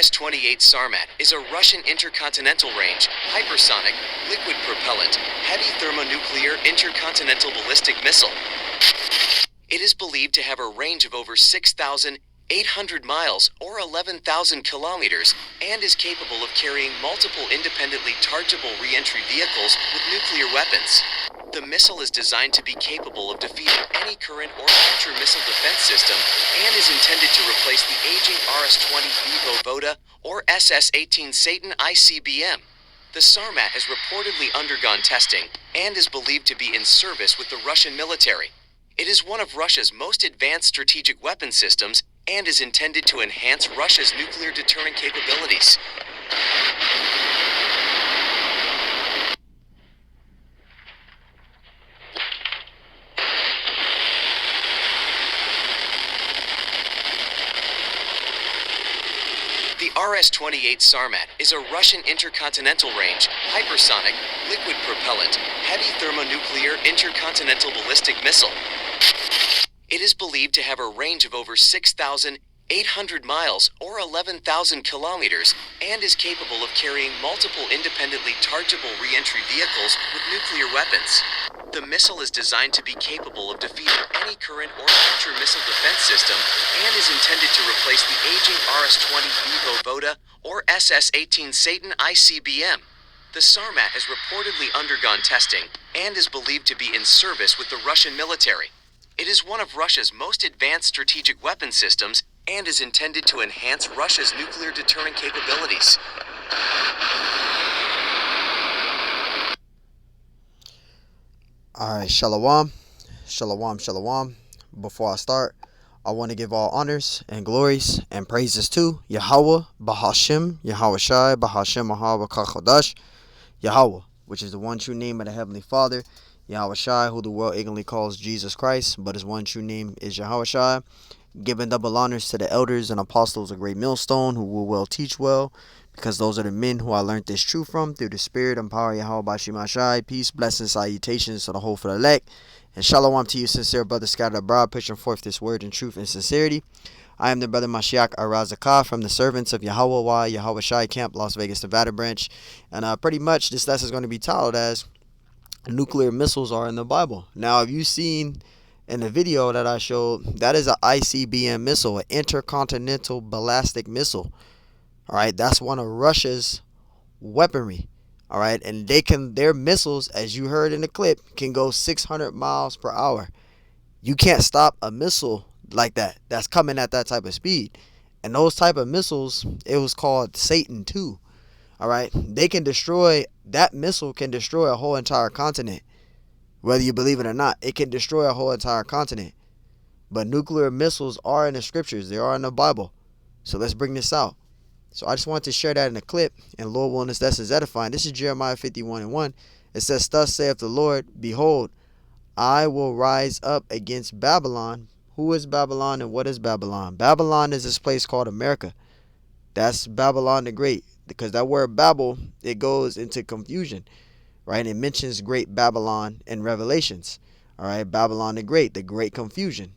RS-28 Sarmat is a Russian intercontinental range, hypersonic, liquid propellant, heavy thermonuclear intercontinental ballistic missile. It is believed to have a range of over 6,800 miles or 11,000 kilometers and is capable of carrying multiple independently chargeable re-entry vehicles with nuclear weapons. The missile is designed to be capable of defeating any current or future missile defense system and is intended to replace the aging RS-20 V Voda or SS-18 Satan ICBM. The Sarmat has reportedly undergone testing and is believed to be in service with the Russian military. It is one of Russia's most advanced strategic weapon systems and is intended to enhance Russia's nuclear deterrent capabilities. The RS-28 Sarmat is a Russian intercontinental range, hypersonic, liquid propellant, heavy thermonuclear intercontinental ballistic missile. It is believed to have a range of over 6,800 miles or 11,000 kilometers and is capable of carrying multiple independently chargeable re-entry vehicles with nuclear weapons. The missile is designed to be capable of defeating any current or future missile defense system and is intended to replace the aging RS-20 V Voda or SS-18 Satan ICBM. The Sarmat has reportedly undergone testing and is believed to be in service with the Russian military. It is one of Russia's most advanced strategic weapon systems and is intended to enhance Russia's nuclear deterrent capabilities. Alright, shalom, shalom, shalom. Before I start, I want to give all honors and glories and praises to Yahweh, Bahashem, Yahweh Shai, Bahashem, Yahweh Kachodash, Yahweh, which is the one true name of the Heavenly Father, Yahweh Shai, who the world ignorantly calls Jesus Christ, but his one true name is Yahweh Shai. Giving double honors to the elders and apostles of Great Millstone, who will well teach well, because those are the men who I learned this truth from through the Spirit and power of Yahweh Bashim Shai. Peace, blessings, salutations to the whole for the elect. And shalom to you, sincere brothers scattered abroad, pushing forth this word in truth and sincerity. I am the brother Mashiach Arazakah from the servants of Yahweh Yahweh Shai Camp, Las Vegas, Nevada branch. And pretty much this lesson is going to be titled as Nuclear Missiles Are in the Bible. Now, have you seen in the video that I showed, that is an ICBM missile, an intercontinental ballistic missile. All right, that's one of Russia's weaponry. All right, and their missiles, as you heard in the clip, can go 600 miles per hour. You can't stop a missile like that that's coming at that type of speed. And those type of missiles, it was called Satan II. All right, that missile can destroy a whole entire continent. Whether you believe it or not, it can destroy a whole entire continent. But nuclear missiles are in the scriptures. They are in the Bible. So let's bring this out. So I just wanted to share that in a clip. And Lord willing, this is edifying. This is Jeremiah 51:1. It says, "Thus saith the Lord, Behold, I will rise up against Babylon." Who is Babylon and what is Babylon? Babylon is this place called America. That's Babylon the Great. Because that word Babel, it goes into confusion. Right, it mentions Great Babylon in Revelations. All right, Babylon the Great Confusion.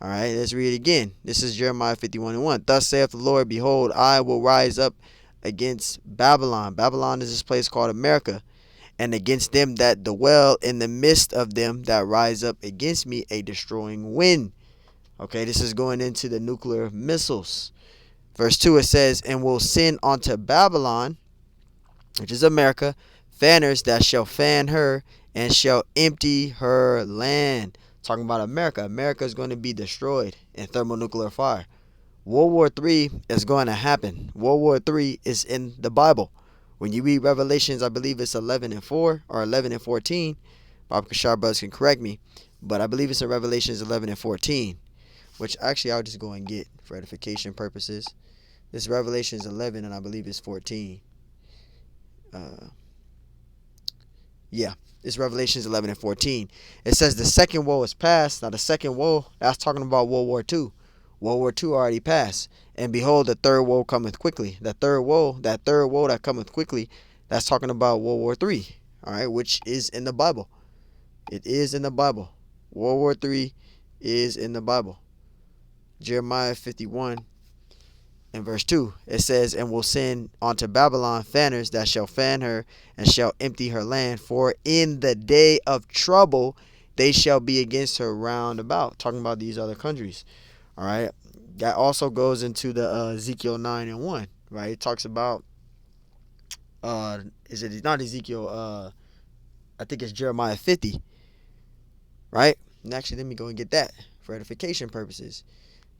All right, let's read it again. This is Jeremiah 51:1. "Thus saith the Lord, Behold, I will rise up against Babylon." Babylon is this place called America. "And against them that dwell in the midst of them that rise up against me, a destroying wind." Okay, this is going into the nuclear missiles. Verse 2, it says, "And will send unto Babylon," which is America, "fanners that shall fan her and shall empty her land." Talking about America. America is going to be destroyed in thermonuclear fire. World War III is going to happen. World War III is in the Bible. When you read Revelations, I believe it's 11:4 or 11:14. Bob Kashar brothers can correct me, but I believe it's in Revelations 11:14, which actually I'll just go and get for edification purposes. This is Revelations 11 and I believe it's 14. Yeah, it's Revelations 11:14. It says the second woe is past. Now the second woe, that's talking about World War II. World War II already passed. "And behold, the third woe cometh quickly." That third woe that cometh quickly, that's talking about World War III. All right, which is in the Bible. It is in the Bible. World War III is in the Bible. Jeremiah 51. In verse 2, it says, and will send unto Babylon fanners that shall fan her and shall empty her land. For in the day of trouble they shall be against her round about. Talking about these other countries. All right. That also goes into the Ezekiel 9 and 1. Right. It talks about, is it not Ezekiel? I think it's Jeremiah 50. Right. And actually, let me go and get that for edification purposes.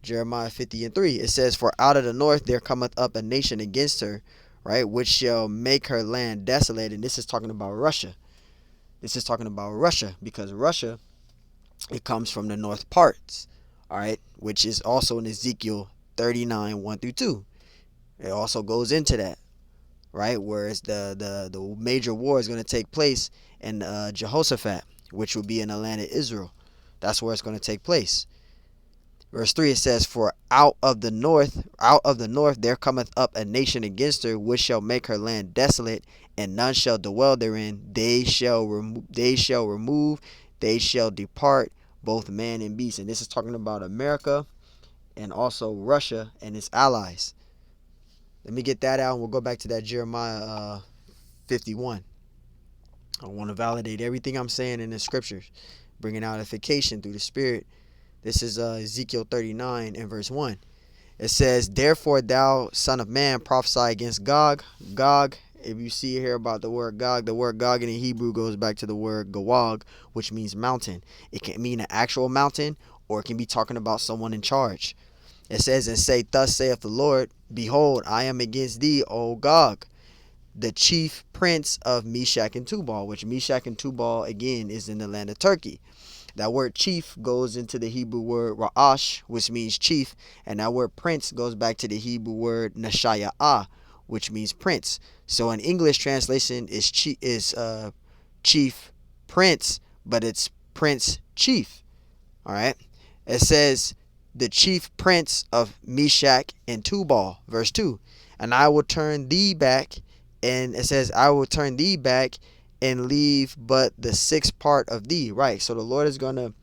Jeremiah 50 and 3. It says, for out of the north there cometh up a nation against her, right, which shall make her land desolate. And this is talking about Russia. This is talking about Russia, because Russia, it comes from the north parts, all right, which is also in Ezekiel 39, 1 through 2. It also goes into that, right, whereas the major war is going to take place in Jehoshaphat, which will be in the land of Israel. That's where it's going to take place. Verse 3, it says, for out of the north there cometh up a nation against her, which shall make her land desolate, and none shall dwell therein. They shall remove, they shall depart, both man and beast. And this is talking about America and also Russia and its allies. Let me get that out, and we'll go back to that Jeremiah 51. I want to validate everything I'm saying in the scriptures, bringing out edification through the Spirit. This is Ezekiel 39 and verse 1. It says, therefore thou, son of man, prophesy against Gog. Gog, if you see here about the word Gog in the Hebrew goes back to the word Gawag, which means mountain. It can mean an actual mountain, or it can be talking about someone in charge. It says, and say, thus saith the Lord, behold, I am against thee, O Gog, the chief prince of Meshach and Tubal, which Meshach and Tubal, again, is in the land of Turkey. That word chief goes into the Hebrew word ra'ash, which means chief, and that word prince goes back to the Hebrew word nashaya'ah, which means prince. So in English translation is chief prince, but it's prince chief. All right. It says the chief prince of Meshach and Tubal, verse 2. And I will turn thee back, and it says I will turn thee back and leave but the sixth part of thee. Right. So the Lord is going to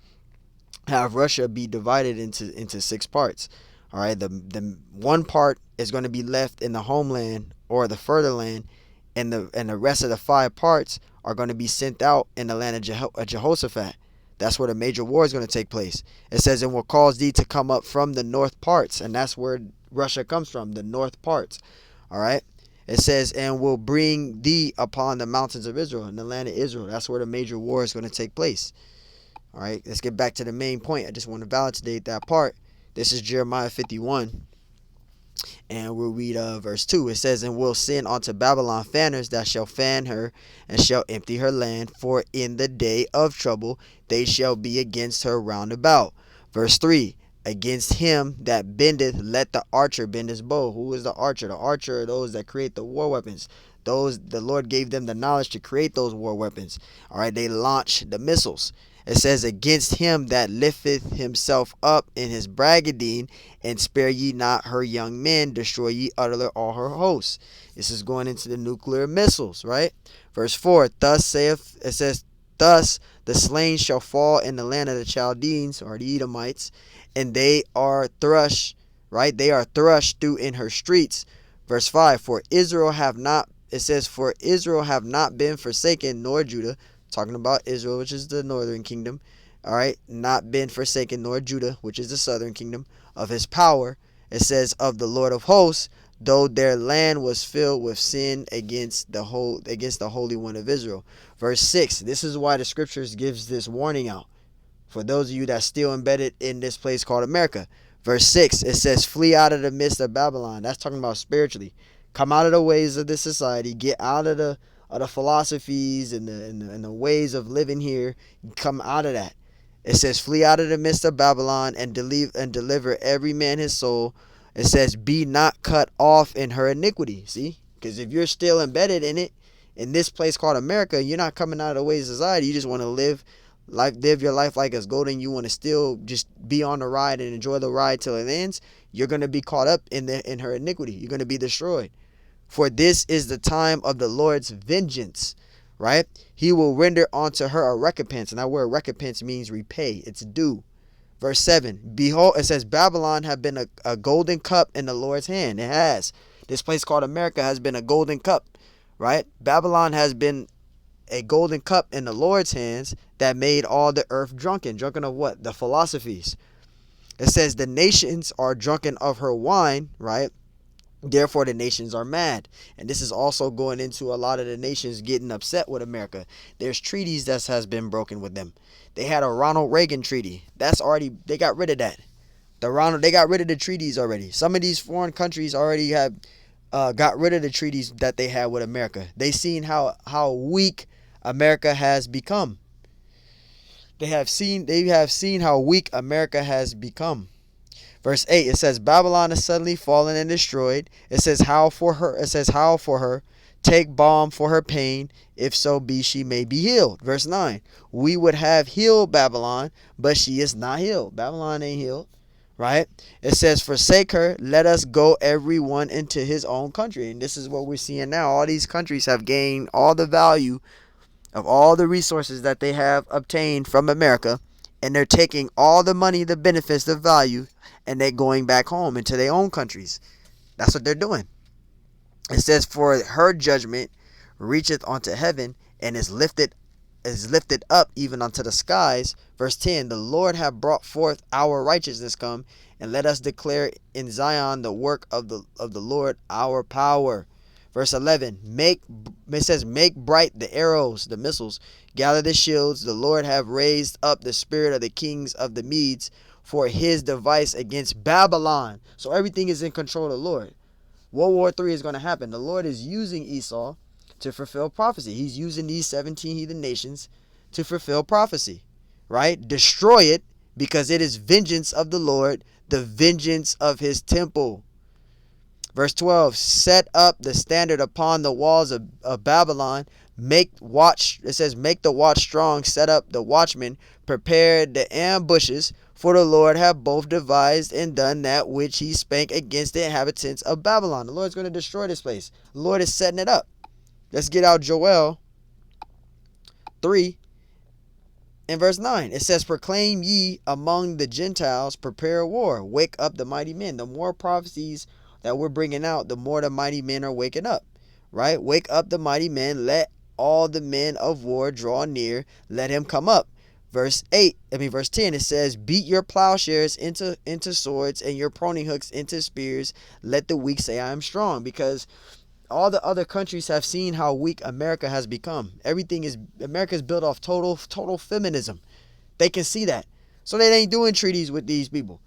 have Russia be divided into six parts. All right. The one part is going to be left in the homeland or the further land, and the rest of the 5 parts are going to be sent out in the land of Jehoshaphat. That's where the major war is going to take place. It says, and will cause thee to come up from the north parts, and that's where Russia comes from, the north parts. All right. It says, and will bring thee upon the mountains of Israel, in the land of Israel. That's where the major war is going to take place. All right, let's get back to the main point. I just want to validate that part. This is Jeremiah 51. And we'll read verse 2. It says, and will send unto Babylon fanners that shall fan her and shall empty her land. For in the day of trouble they shall be against her round about. Verse 3. Against him that bendeth, let the archer bend his bow. Who is the archer? The archer are those that create the war weapons. Those, the Lord gave them the knowledge to create those war weapons. All right, they launch the missiles. It says, against him that lifteth himself up in his braggadine, and spare ye not her young men, destroy ye utterly all her hosts. This is going into the nuclear missiles, right? Verse 4, thus saith, it says, thus the slain shall fall in the land of the Chaldeans, or the Edomites, and they are thrust, right? They are thrust through in her streets. Verse 5, for Israel have not, it says, for Israel have not been forsaken, nor Judah, talking about Israel, which is the northern kingdom, all right, not been forsaken, nor Judah, which is the southern kingdom, of his power. It says, of the Lord of hosts, though their land was filled with sin against the Holy One of Israel. Verse 6, this is why the scriptures gives this warning out for those of you that's still embedded in this place called America. Verse 6, it says, flee out of the midst of Babylon. That's talking about spiritually. Come out of the ways of this society. Get out of the philosophies and the ways of living here. Come out of that. It says, flee out of the midst of Babylon and deliver every man his soul. It says, be not cut off in her iniquity. See? Because if you're still embedded in it, in this place called America, you're not coming out of the ways of society. You just want to live your life like it's golden. You want to still just be on the ride and enjoy the ride till it ends. You're going to be caught up in her iniquity. You're going to be destroyed. For this is the time of the Lord's vengeance, right? He will render unto her a recompense. And that word recompense means repay. It's due, Verse 7, behold, it says, Babylon have been a golden cup in the Lord's hand. It has. This place called America has been a golden cup, right? Babylon has been a golden cup in the Lord's hands that made all the earth drunken. Drunken of what? The philosophies. It says the nations are drunken of her wine, right? Therefore, the nations are mad. And this is also going into a lot of the nations getting upset with America. There's treaties that has been broken with them. They had a Ronald Reagan treaty. They got rid of that. They got rid of the treaties already. Some of these foreign countries already have got rid of the treaties that they had with America. They seen how weak America has become. They have seen how weak America has become. Verse 8, it says, Babylon is suddenly fallen and destroyed. It says, howl for her. Take balm for her pain, if so be she may be healed. Verse 9, we would have healed Babylon, but she is not healed. Babylon ain't healed, right? It says, forsake her, let us go everyone into his own country. And this is what we're seeing now. All these countries have gained all the value of all the resources that they have obtained from America, and they're taking all the money, the benefits, the value, and they're going back home into their own countries. That's what they're doing. It says, for her judgment reacheth unto heaven, and is lifted up even unto the skies. Verse 10, the Lord hath brought forth our righteousness come, and let us declare in Zion the work of the Lord our power. Verse 11, make bright the arrows, the missiles, gather the shields. The Lord have raised up the spirit of the kings of the Medes for his device against Babylon. So everything is in control of the Lord. World War III is going to happen. The Lord is using Esau to fulfill prophecy. He's using these 17 heathen nations to fulfill prophecy, right? Destroy it, because it is vengeance of the Lord, the vengeance of his temple. Verse 12, set up the standard upon the walls of Babylon. It says, make the watch strong, set up the watchmen, prepare the ambushes, for the Lord hath both devised and done that which he spake against the inhabitants of Babylon. The Lord's going to destroy this place. The Lord is setting it up. Let's get out Joel 3 and verse 9. It says, proclaim ye among the Gentiles, prepare war, wake up the mighty men. The more prophecies that we're bringing out, the more the mighty men are waking up, right? Wake up the mighty men, let all the men of war draw near, let him come up. Verse 10, it says, beat your plowshares into swords and your pruning hooks into spears. Let the weak say I am strong. Because all the other countries have seen how weak America has become. America is built off total feminism. They can see that. So they ain't doing treaties with these people.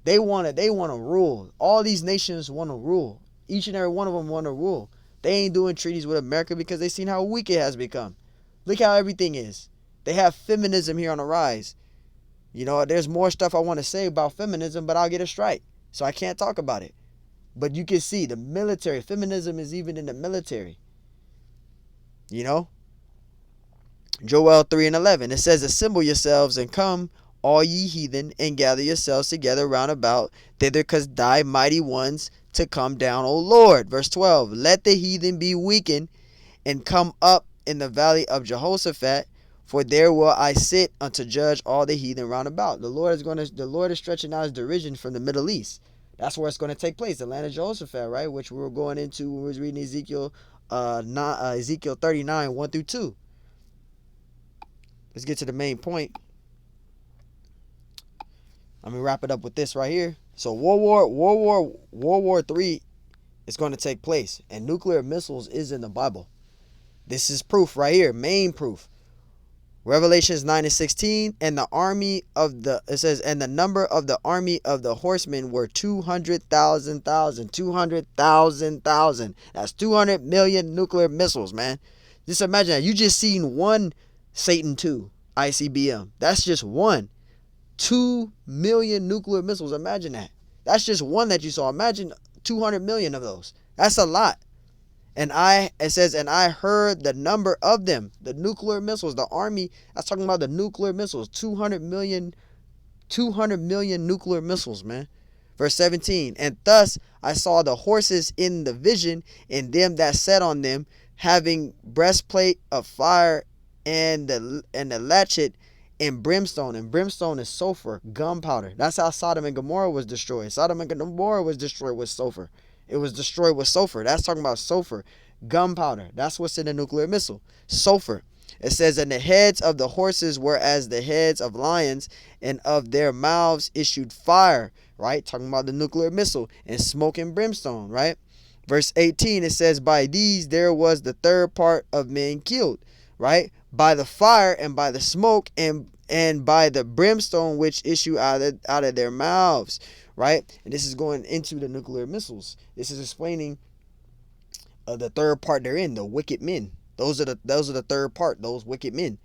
They want to rule. All these nations want to rule. Each and every one of them want to rule. They ain't doing treaties with America because they seen how weak it has become. Look how everything is. They have feminism here on the rise. You know, there's more stuff I want to say about feminism, but I'll get a strike. So I can't talk about it. But you can see the military. Feminism is even in the military. You know? Joel 3 and 11. It says, assemble yourselves and come, all ye heathen, and gather yourselves together round about thither, cause thy mighty ones to come down, O Lord. Verse 12. Let the heathen be weakened and come up in the valley of Jehoshaphat, for there will I sit unto judge all the heathen round about. The Lord is stretching out his derision from the Middle East. That's where it's going to take place, the land of Jehoshaphat, right? Which we were going into when we was reading Ezekiel 39, 1 through 2. Let's get to the main point. I'm gonna wrap it up with this right here. So World War III is going to take place, and nuclear missiles is in the Bible. This is proof right here, main proof. Revelations 9 and 16, and the number of the army of the horsemen were 200,000. That's 200 million nuclear missiles, man. Just imagine that. You just seen one Satan II ICBM. That's just one. 2 million nuclear missiles. Imagine that. That's just one that you saw. Imagine 200 million of those. That's a lot. And it says, and I heard the number of them, the nuclear missiles, the army. That's talking about the nuclear missiles, 200 million nuclear missiles, man. Verse 17, and thus I saw the horses in the vision, and them that sat on them, having breastplate of fire, and the latchet and brimstone. And brimstone is sulfur, gunpowder. That's how Sodom and Gomorrah was destroyed. Sodom and Gomorrah was destroyed with sulfur. It was destroyed with sulfur. That's talking about sulfur, gunpowder. That's what's in the nuclear missile. Sulfur. It says, and the heads of the horses were as the heads of lions, and of their mouths issued fire, right? Talking about the nuclear missile, and smoke and brimstone, right? Verse 18, it says, by these there was the third part of men killed, right? By the fire and by the smoke and by the brimstone which issue out of their mouths, right? And this is going into the nuclear missiles. This is explaining the third part they're in, the wicked men. Those are the third part, those wicked men.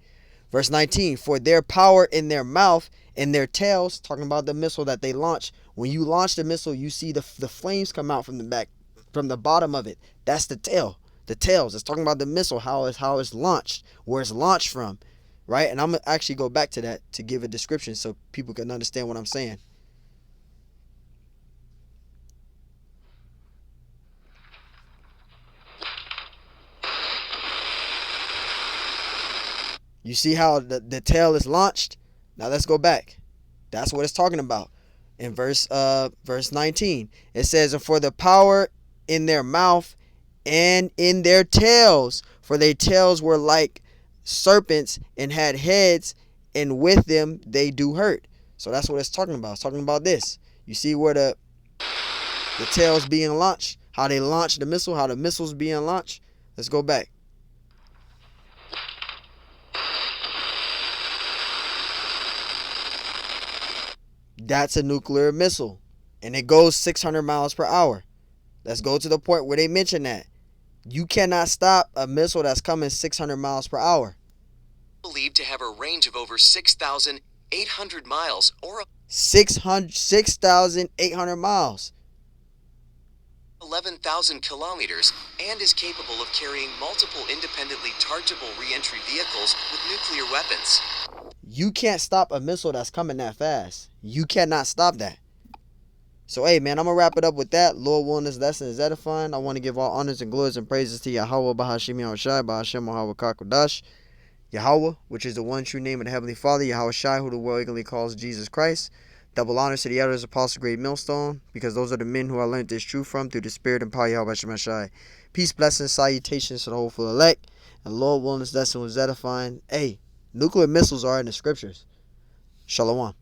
Verse 19, for their power in their mouth and their tails, talking about the missile that they launch. When you launch the missile, you see the flames come out from the back, from the bottom of it. That's the tail. The tails. It's talking about the missile, how it's launched, where it's launched from, right? And I'm going to actually go back to that to give a description so people can understand what I'm saying. You see how the tail is launched? Now let's go back. That's what it's talking about. In verse 19, it says, and for the power in their mouth and in their tails, for their tails were like serpents and had heads, and with them they do hurt. So that's what it's talking about. It's talking about this. You see where the tails being launched, how they launched the missile, how the missile's being launched. Let's go back. That's a nuclear missile, and it goes 600 miles per hour. Let's go to the point where they mention that. You cannot stop a missile that's coming 600 miles per hour. Believed to have a range of over 6,800 miles or 6,800 miles. 11,000 kilometers, and is capable of carrying multiple independently chargeable re-entry vehicles with nuclear weapons. You can't stop a missile that's coming that fast. You cannot stop that. So, hey, man, I'm going to wrap it up with that. Lord willing, this lesson is edifying. I want to give all honors and glories and praises to Yahweh, Bahashim Yahushai, Bahashim Yahweh Kakodash. Yahweh, which is the one true name of the Heavenly Father. Yahweh Shai, who the world eagerly calls Jesus Christ. Double honors to the elders, apostles, great millstone, because those are the men who I learned this truth from through the spirit and power of Yahweh Shai. Peace, blessings, salutations to the hopeful elect. And Lord willing, this lesson was edifying. Hey, nuclear missiles are in the scriptures. Shalom.